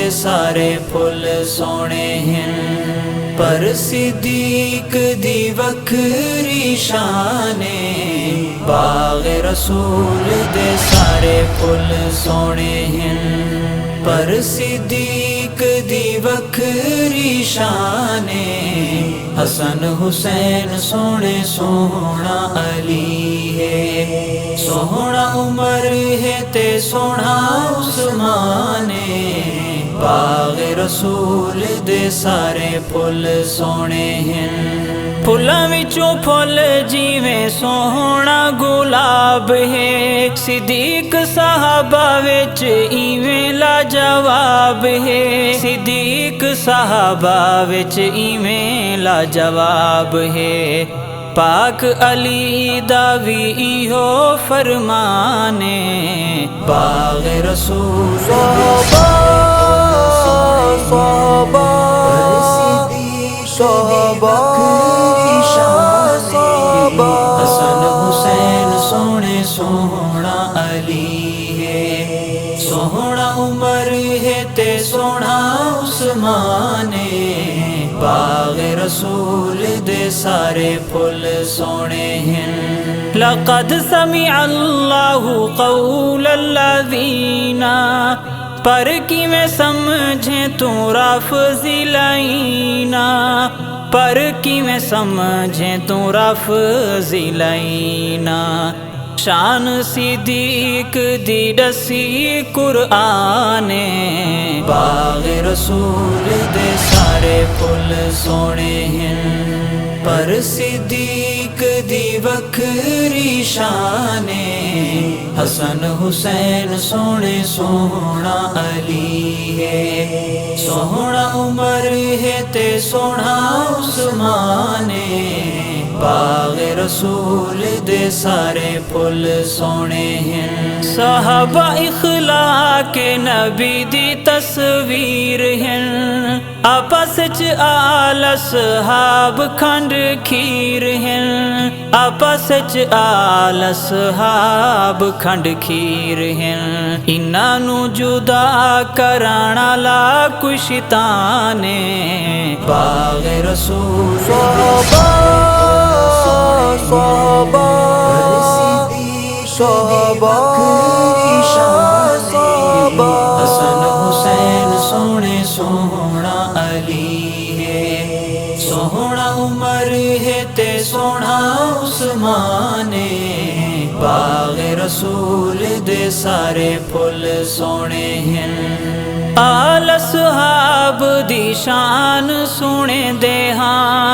دے سارے پھل سونے ہیں، پر صدیق دی وکھری شان باغ رسول دے سارے پھل سونے ہیں، پر صدیق دی وکھری شان حسن حسین سونے سونا علی ہے، سونا عمر ہے تے سونا عثمان باغ رسول دے سارے پھل سونے ہیں، پھلاں وچوں پھل جیویں سونا گلاب ہے، صدیق صحابہ وچ ایویں لاجواب ہے، صدیق صحابہ وچ ایویں لاجواب ہے، پاک علی دا وی ایہو فرمان باغ رسول صحابہ حسن حسین سونے سونا علی ہے، سونا عمر ہے تے سونا عثمان باغ رسول دے سارے پھل سونے ہیں، لقد سمع اللہ قول الذین پر کیویں سمجھیں تو رافض لینا، پر کیویں سمجھیں تو رافض لینا، شان صدیق دی دسی قرآن باغ رسول دے سارے پھل سونے ہیں، پر صدیق دی وکھری شان حسن حسین سونے سونا علی ہے، سونا عمر ہے تے سونا عثمان باغ رسول دے سارے پھل سونے ہیں، صحابہ اخلاق نبی دی تصویر ہیں، آپس چ آل اصحاب کھنڈ کھیر ہیں، آپس چ آل اصحاب کھنڈ کھیر ہیں، انہاں نو جدا کرانا لا کوئی شیطان باغ رسول صحابہ حسن حسین سونے سونا علی ہے، سونا عمر ہے تے سونا عثمان باغ رسول دے سارے پھل سونے ہیں، آل اصحاب دی شان سونے دے ہاں،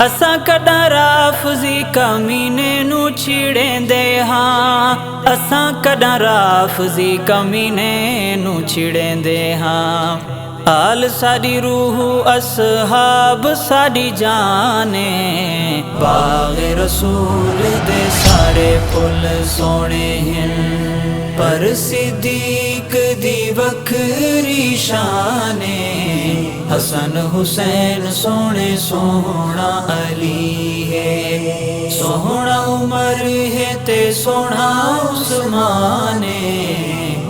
اساں کڈا رافضی کمینے نو چھڑیں دے ہاں، اساں کڈا رافضی کمینے نو چھڑیں دے ہاں، آل ساڈی روح اصحاب ساڈی جان باغ رسول دے سارے پھل سونے ہیں، پر صدیق دی وکھری شان حسن حسین سونے سونا علی ہے، سونا عمر ہے تے سونا عثمان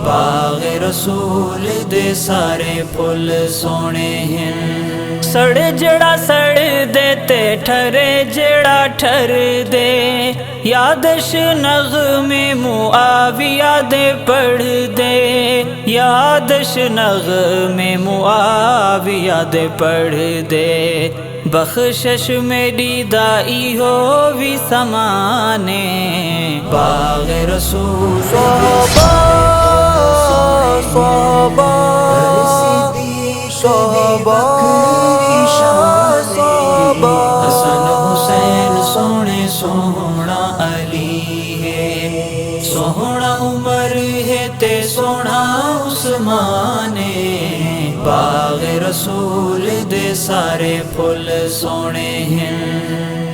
باغ رسول دے سارے پھل سونے ہیں، سڑے جڑا سڑ دے تے ٹھرے جڑا ٹھر دے، یادش نغمے معاویہ دے پڑھ دے، یادش نغمے معاویہ دے پڑھ دے، بخشش میری دائی ہو بھی سمانے باغ رسول صحابہ حسن حسین سونے سونا علی ہے، سونا عمر ہے تے سونا عثمان باغ رسول دے سارے پھل سونے ہیں،